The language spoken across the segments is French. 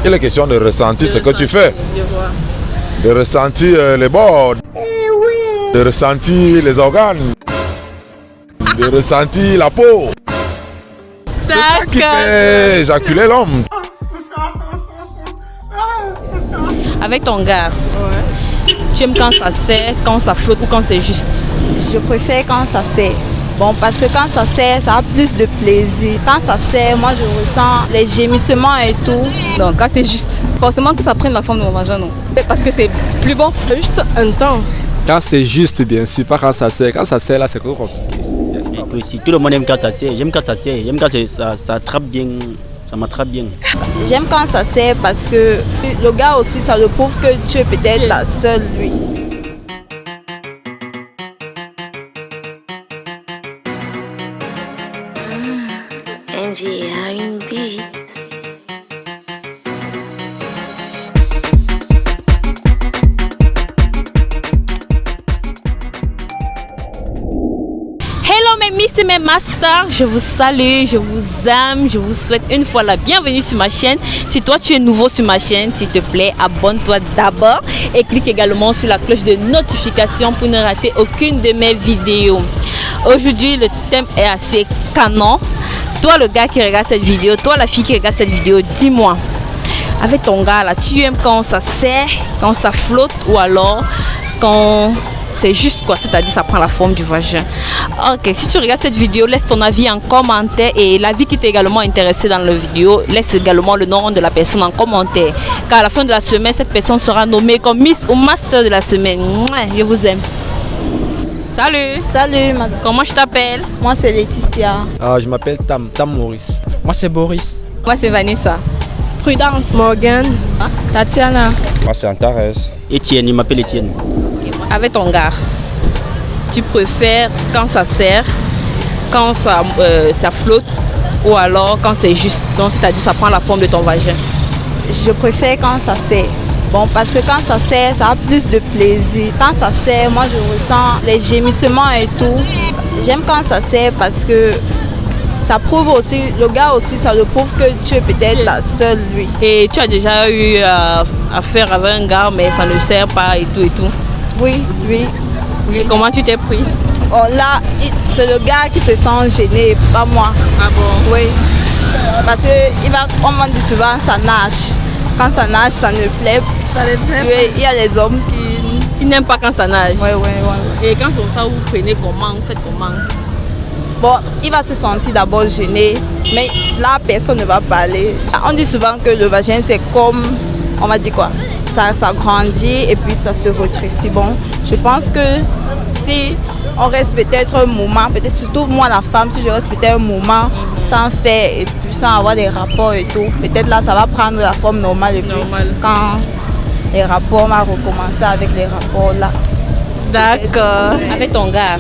Il est question de ressentir ce que tu fais. Je vois. De ressentir les bords. De ressentir les organes. De ressentir la peau. C'est ça qui fait éjaculer l'homme. Avec ton gars, tu aimes quand ça serre, quand ça flotte ou quand c'est juste? Je préfère quand ça serre. Bon, parce que quand ça serre, ça a plus de plaisir. Quand ça serre, moi je ressens les gémissements et tout. Donc quand c'est juste, forcément que ça prenne la forme de mon vagin, non? Parce que c'est plus bon. C'est juste intense. Quand c'est juste, bien sûr, pas quand ça sert. Quand ça sert, là, c'est quoi? Aussi, tout le monde aime quand ça sert. J'aime quand ça sert. J'aime quand ça attrape bien. Ça m'attrape bien. J'aime quand ça sert parce que le gars aussi, ça le prouve que tu es peut-être la seule, lui. Angie a une bite. Hello mes miss et mes masters, je vous salue, je vous aime, je vous souhaite une fois la bienvenue sur ma chaîne. Si toi tu es nouveau sur ma chaîne, s'il te plaît, abonne-toi d'abord et clique également sur la cloche de notification pour ne rater aucune de mes vidéos. Aujourd'hui, le thème est assez canon. Toi le gars qui regarde cette vidéo, toi la fille qui regarde cette vidéo, dis-moi, avec ton gars là, tu aimes quand ça serre, quand ça flotte ou alors quand c'est juste quoi, c'est-à-dire ça prend la forme du vagin. Ok, si tu regardes cette vidéo, laisse ton avis en commentaire et l'avis qui t'est également intéressé dans la vidéo, laisse également le nom de la personne en commentaire. Car à la fin de la semaine, cette personne sera nommée comme Miss ou Master de la semaine. Mouah, je vous aime. Salut. Salut madame. Comment je t'appelle? Moi c'est Laetitia. Je m'appelle Tam Maurice. Moi c'est Boris. Moi c'est Vanessa. Prudence. Morgan. Tatiana. Moi c'est Antares. Étienne, il m'appelle Étienne. Avec ton gars, tu préfères quand ça serre, quand ça flotte ou alors quand c'est juste, donc c'est-à-dire ça prend la forme de ton vagin? Je préfère quand ça serre. Bon, parce que quand ça serre, ça a plus de plaisir. Quand ça serre, moi je ressens les gémissements et tout. J'aime quand ça serre parce que ça prouve aussi, le gars aussi, ça le prouve que tu es peut-être la seule, lui. Et tu as déjà eu affaire avec un gars mais ça ne sert pas et tout et tout? Oui, oui. Et comment tu t'es pris? Oh, là, c'est le gars qui se sent gêné, pas moi. Ah bon? Oui. Parce qu'on m'a dit souvent, ça nage. Quand ça nage, ça ne plaît pas. Ça ne plaît pas? Oui, il y a des hommes qui n'aiment pas quand ça nage. Oui, oui, oui. Et quand c'est ça, vous prenez comment? Vous faites comment? Bon, il va se sentir d'abord gêné, mais là, personne ne va parler. On dit souvent que le vagin, c'est comme, on va dire quoi? Ça grandit et puis ça se rétrécit. Bon, je pense que si on reste peut-être un moment, peut-être surtout moi la femme, si je reste peut-être un moment sans faire et puis sans avoir des rapports et tout, peut-être là ça va prendre la forme normale et puis quand les rapports, on va recommencer avec les rapports là. D'accord. Avec ton gars,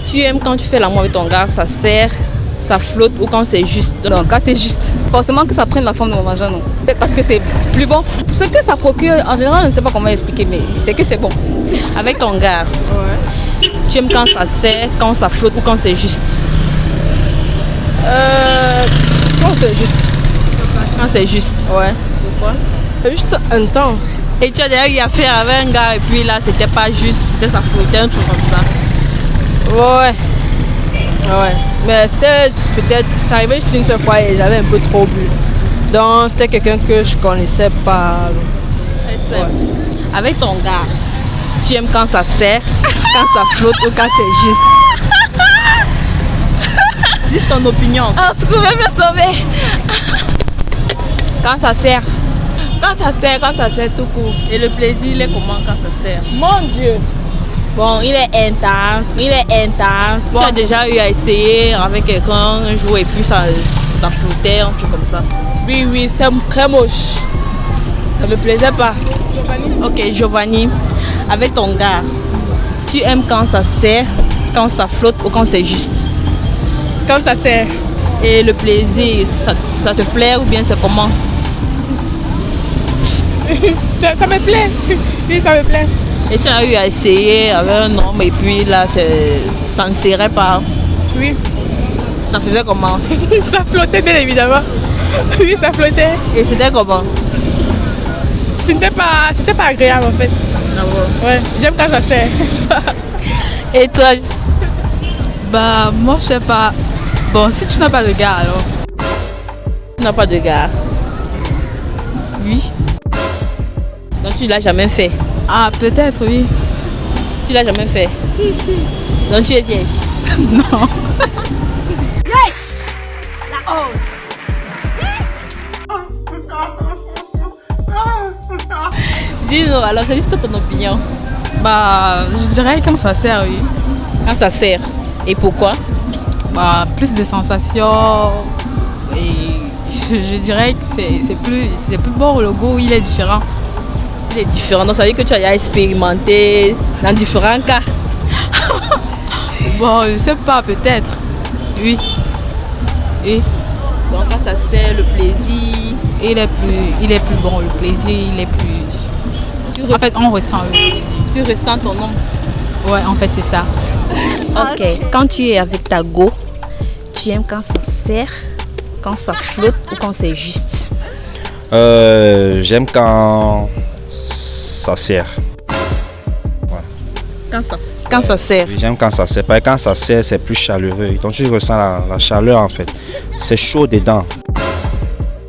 tu aimes quand tu fais l'amour avec ton gars, ça serre, ça flotte ou quand c'est juste? Donc quand c'est juste, forcément que ça prenne la forme de mon vagin, non? Parce que c'est plus bon. Ce que ça procure, en général, je ne sais pas comment expliquer, mais c'est que c'est bon. Avec ton gars, tu aimes quand ça serre, quand ça flotte ou quand c'est juste? Quand c'est juste. Quand c'est juste? Ouais. Pourquoi? C'est juste intense. Et tu as déjà eu affaire avec un gars et puis là c'était pas juste, peut-être ça flottait, un truc comme ça? Ouais. Ouais. Mais c'était peut-être, ça arrivait juste une seule fois et j'avais un peu trop bu. Donc c'était quelqu'un que je connaissais pas. Très simple. Ouais. Avec ton gars, tu aimes quand ça serre, quand ça flotte ou quand c'est juste? Dis ton opinion. Ah, ce que vous me sauver. Quand ça serre. Quand ça serre tout court. Et le plaisir, il est comment quand ça serre? Mon Dieu! Bon, il est intense. Bon. Tu as déjà eu à essayer avec quelqu'un un jour et puis ça flottait, un truc comme ça? Oui, c'était très moche. Ça me plaisait pas. Ok, Giovanni, avec ton gars, tu aimes quand ça serre, quand ça flotte ou quand c'est juste? Quand ça serre. Et le plaisir, ça te plaît ou bien c'est comment? ça me plaît. Oui, ça me plaît. Et tu as eu à essayer avec un homme et puis là, ça ne serrait pas? Oui. Ça faisait comment? Ça flottait bien évidemment. Oui, ça flottait. Et c'était comment? C'était pas agréable en fait. Ah bon? Ouais, j'aime quand ça serre. Et toi? Bah, moi, je sais pas. Bon, si tu n'as pas de gars, alors. Tu n'as pas de gars? Oui. Donc tu l'as jamais fait? Ah, peut-être, oui. Tu l'as jamais fait? Si. Donc tu es vierge? Non. Dis-nous, alors c'est juste ton opinion. Bah, je dirais quand ça sert, oui. Quand ça sert? Et pourquoi? Bah, plus de sensations. Et je dirais que c'est plus bon, le goût, il est différent. Il est différent, donc ça veut dire que tu as expérimenté dans différents cas. Bon, je sais pas, peut-être. Oui. Donc quand ça sert, le plaisir... Il est plus bon, le plaisir, il est plus... En fait, on ressent. Tu ressens ton nom. Ouais, en fait, c'est ça. Ok. Quand tu es avec ta go, tu aimes quand ça serre, quand ça flotte ou quand c'est juste? J'aime quand ça serre. Quand ça serre? Oui, j'aime quand ça serre. Parce que quand ça serre, c'est plus chaleureux. Donc tu ressens la chaleur en fait. C'est chaud dedans.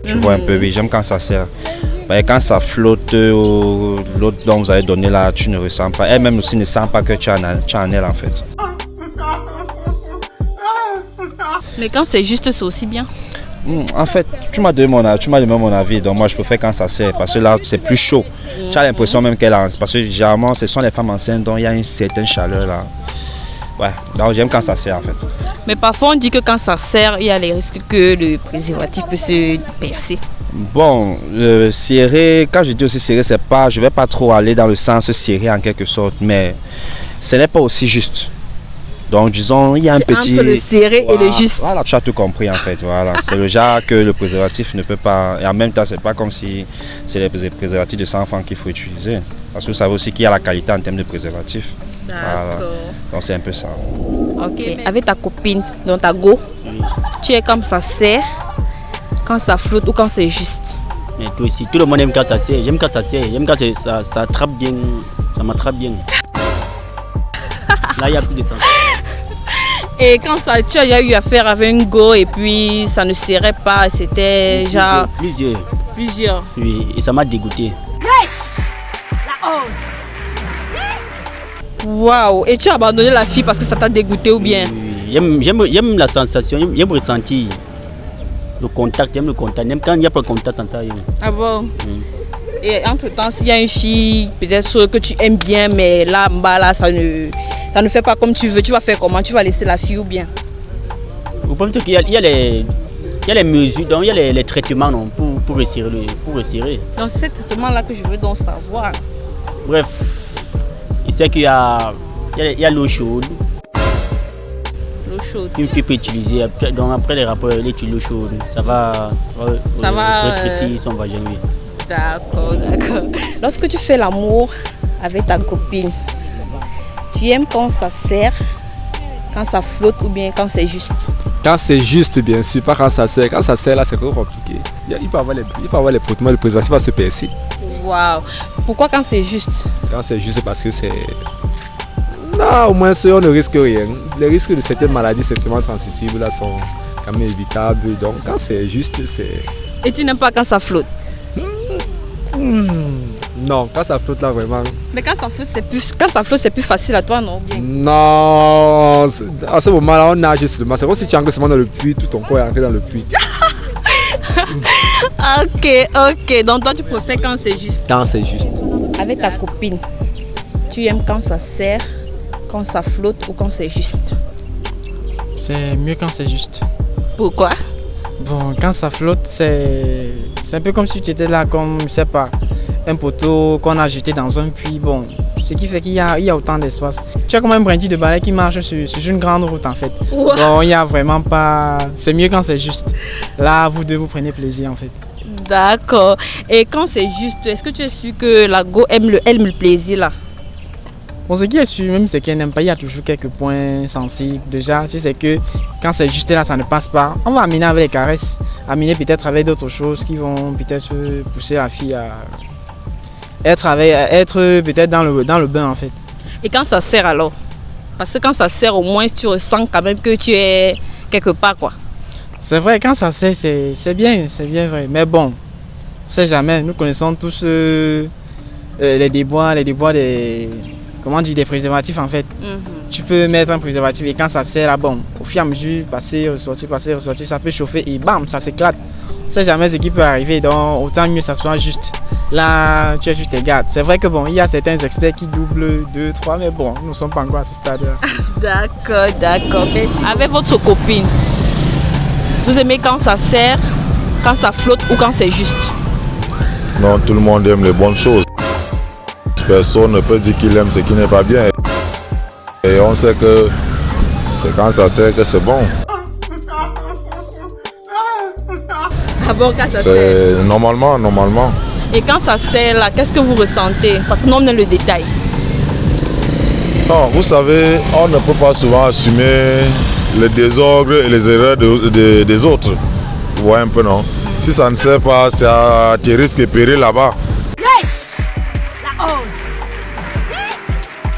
Tu vois un peu, oui, j'aime quand ça serre. Mais quand ça flotte, l'autre dont vous avez donné là, tu ne ressens pas. Elle-même aussi ne sent pas que tu as en elle en fait. Mais quand c'est juste, c'est aussi bien. En fait, tu m'as donné mon avis, donc moi je préfère quand ça serre parce que là c'est plus chaud. Tu as l'impression même qu'elle a, parce que généralement ce sont les femmes enceintes dont il y a une certaine chaleur là. Ouais, donc j'aime quand ça serre en fait. Mais parfois on dit que quand ça serre, il y a les risques que le préservatif peut se percer. Bon, serrer, quand je dis aussi serrer, c'est pas, je vais pas trop aller dans le sens serrer en quelque sorte, mais ce n'est pas aussi juste. Donc disons, il y a un petit... Entre le serré et le juste. Voilà, tu as tout compris en fait. Voilà. C'est le genre que le préservatif ne peut pas... Et en même temps, c'est pas comme si c'est les préservatifs de 100 francs qu'il faut utiliser. Parce que vous savez aussi qu'il y a la qualité en termes de préservatif. Voilà. Donc c'est un peu ça. Ok. Avec ta copine, dans ta go, tu es comme ça serre, quand ça flotte ou quand c'est juste? Mais toi aussi, tout le monde aime quand ça serre. J'aime quand ça serre. J'aime quand ça attrape bien. Ça m'attrape bien. Là, il n'y a plus de temps. Et quand ça, tu as eu affaire avec une go et puis ça ne serrait pas, c'était genre... Plusieurs. Oui, et ça m'a dégoûté. Waouh! Et tu as abandonné la fille parce que ça t'a dégoûté ou bien? Oui. J'aime la sensation, j'aime ressentir le contact, j'aime le contact. Même quand il n'y a pas de contact, ça me. Ah bon? Et entre-temps, s'il y a une fille, peut-être que tu aimes bien, mais là, en bas, là, ça ne fait pas comme tu veux, tu vas faire comment? Tu vas laisser la fille ou bien? Vous pensez qu'il y a les mesures, donc il y a les traitements non, pour resserrer. Donc c'est ce traitement-là que je veux donc savoir. Bref, il sait qu'il y a l'eau chaude. L'eau chaude. Une fille peut utiliser, donc après les rapports, elle utilise l'eau chaude. Ça va rétrécir son vagin. Oui. D'accord. Lorsque tu fais l'amour avec ta copine, tu aimes quand ça serre, quand ça flotte ou bien quand c'est juste? Quand c'est juste, bien sûr, pas quand ça serre. Quand ça serre, là, c'est trop compliqué. Il faut avoir les frottements, le préservatif va se percer. Waouh! Pourquoi quand c'est juste? Quand c'est juste, parce que c'est... Non, au moins, on ne risque rien. Les risques de certaines maladies sexuellement transmissibles là, sont quand même évitables. Donc, quand c'est juste, c'est... Et tu n'aimes pas quand ça flotte? Non, quand ça flotte là vraiment. Mais quand ça flotte, c'est plus facile à toi, non? Bien. Non, à ce moment-là, on nage seulement. C'est comme si tu entres seulement dans le puits, tout ton corps est entré dans le puits. Ok. Donc toi, tu préfères quand c'est juste? Quand c'est juste. Avec ta copine, tu aimes quand ça serre, quand ça flotte ou quand c'est juste? C'est mieux quand c'est juste. Pourquoi? Bon, quand ça flotte, c'est un peu comme si tu étais là comme, je sais pas, un poteau qu'on a jeté dans un puits. Bon, ce qui fait qu'il y a autant d'espace. Tu as comme un brindy de balai qui marche sur une grande route en fait. Wow. Bon, il n'y a vraiment pas... C'est mieux quand c'est juste. Là, vous deux, vous prenez plaisir en fait. D'accord. Et quand c'est juste, est-ce que tu es sûr que la go aime le plaisir là? Bon, ce qui est sûr, même ce qu'elle n'aime pas, il y a toujours quelques points sensibles. Déjà, si c'est que quand c'est juste là, ça ne passe pas, on va amener avec les caresses, amener peut-être avec d'autres choses qui vont peut-être pousser la fille à être peut-être dans le bain en fait. Et quand ça sert alors? Parce que quand ça sert, au moins tu ressens quand même que tu es quelque part quoi. C'est vrai, quand ça sert, c'est bien vrai. Mais bon, on ne sait jamais. Nous connaissons tous les déboires des préservatifs en fait. Tu peux mettre un préservatif et quand ça sert là, bon, au fur et à mesure, passer, ressortir, ça peut chauffer et bam, ça s'éclate. On ne sait jamais ce qui peut arriver, donc autant mieux ça soit juste. Là, tu es juste tes gardes. C'est vrai que bon, il y a certains experts qui doublent 2, 3, mais bon, nous ne sommes pas encore à ce stade-là. D'accord. Avec votre copine, vous aimez quand ça sert, quand ça flotte ou quand c'est juste? Non, tout le monde aime les bonnes choses. Personne ne peut dire qu'il aime ce qui n'est pas bien. Et on sait que c'est quand ça sert que c'est bon. Ah bon, quand ça sert? C'est normalement. Et quand ça sert là, qu'est-ce que vous ressentez? Parce que nous on a le détail. Non, vous savez, on ne peut pas souvent assumer les désordres et les erreurs des autres. Vous voyez un peu, non? Si ça ne sert pas, c'est à tes risques et périls là-bas.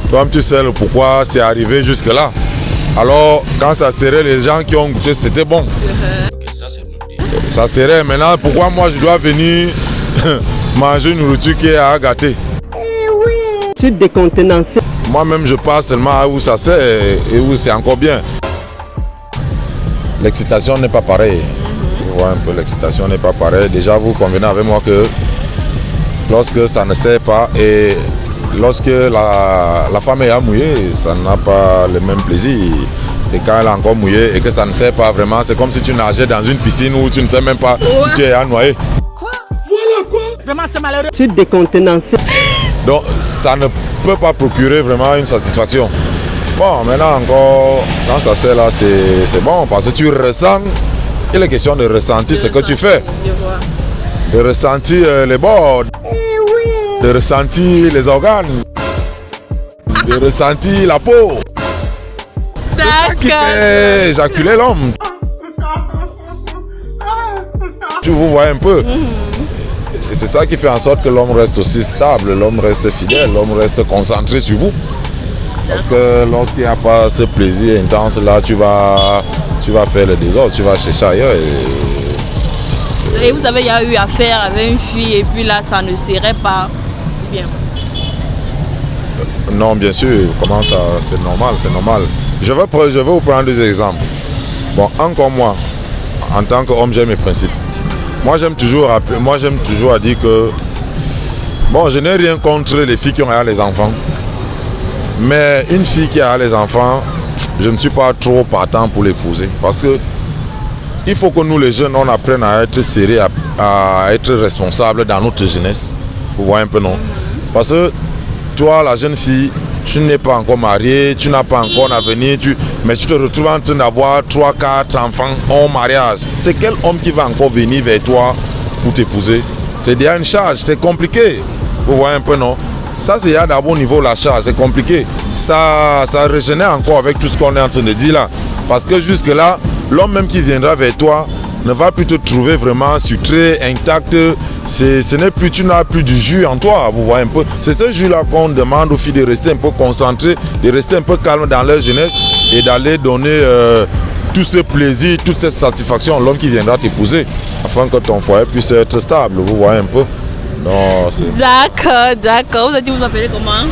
Toi, tu sais le pourquoi c'est arrivé jusque-là. Alors, quand ça serrait, les gens qui ont goûté, c'était bon. Ça serrait. Maintenant, pourquoi moi je dois venir manger une nourriture qui est à gâter? Tu décontenancé. Moi-même, je passe seulement à où ça sert et où c'est encore bien. L'excitation n'est pas pareille. Vous voyez un peu, l'excitation n'est pas pareille. Déjà, vous convenez avec moi que lorsque ça ne sert pas et lorsque la femme est mouillée, ça n'a pas le même plaisir. Et quand elle est encore mouillée et que ça ne sert pas vraiment, c'est comme si tu nageais dans une piscine où tu ne sais même pas si tu es à noyer. Voilà quoi. Vraiment, c'est malheureux. Tu décontenancé. Donc, ça ne peut pas procurer vraiment une satisfaction. Bon, maintenant encore, quand ça sert là, c'est bon parce que tu ressens. Il est question de ressentir ce que tu fais. De ressentir les bords. De ressentir les organes. De ressentir la peau. C'est ça qui fait éjaculer l'homme. Tu vous vois un peu. Et c'est ça qui fait en sorte que l'homme reste aussi stable, l'homme reste fidèle, l'homme reste concentré sur vous. Parce que lorsqu'il n'y a pas ce plaisir intense là, tu vas faire le désordre, tu vas chercher ailleurs. Et vous avez eu affaire avec une fille et puis là ça ne serait pas bien? Non, bien sûr, comment ça, c'est normal. Je vais vous prendre des exemples. Bon, encore moi, en tant qu'homme, j'ai mes principes. Moi, j'aime toujours à dire que, bon, je n'ai rien contre les filles qui ont les enfants. Mais une fille qui a les enfants, je ne suis pas trop partant pour l'épouser. Parce que il faut que nous, les jeunes, on apprenne à être sérieux, à être responsables dans notre jeunesse. Vous voyez un peu, non? Parce que toi, la jeune fille, tu n'es pas encore mariée, tu n'as pas encore un avenir, mais tu te retrouves en train d'avoir 3, 4 enfants en mariage. C'est quel homme qui va encore venir vers toi pour t'épouser? C'est déjà une charge, c'est compliqué. Vous voyez un peu, non? Ça, c'est d'abord au niveau de la charge, c'est compliqué. Ça régénère encore avec tout ce qu'on est en train de dire là. Parce que jusque-là, l'homme même qui viendra vers toi ne va plus te trouver vraiment sutré, intact. Ce n'est plus, tu n'as plus du jus en toi, vous voyez un peu. C'est ce jus-là qu'on demande aux filles de rester un peu concentrées, de rester un peu calmes dans leur jeunesse et d'aller donner tout ce plaisir, toute cette satisfaction à l'homme qui viendra t'épouser, afin que ton foyer puisse être stable, vous voyez un peu. D'accord. Vous avez dit vous appelez comment?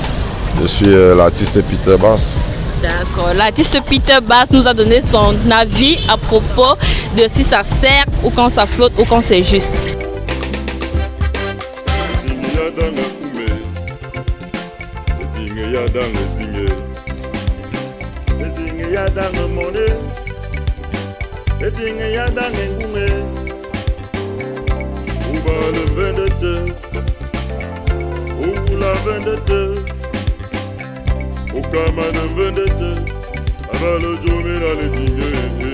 Je suis l'artiste Peter Bass. D'accord. L'artiste Peter Bass nous a donné son avis à propos de si ça sert ou quand ça flotte ou quand c'est juste. Au kama de vendette, avant le journée dans les dîners.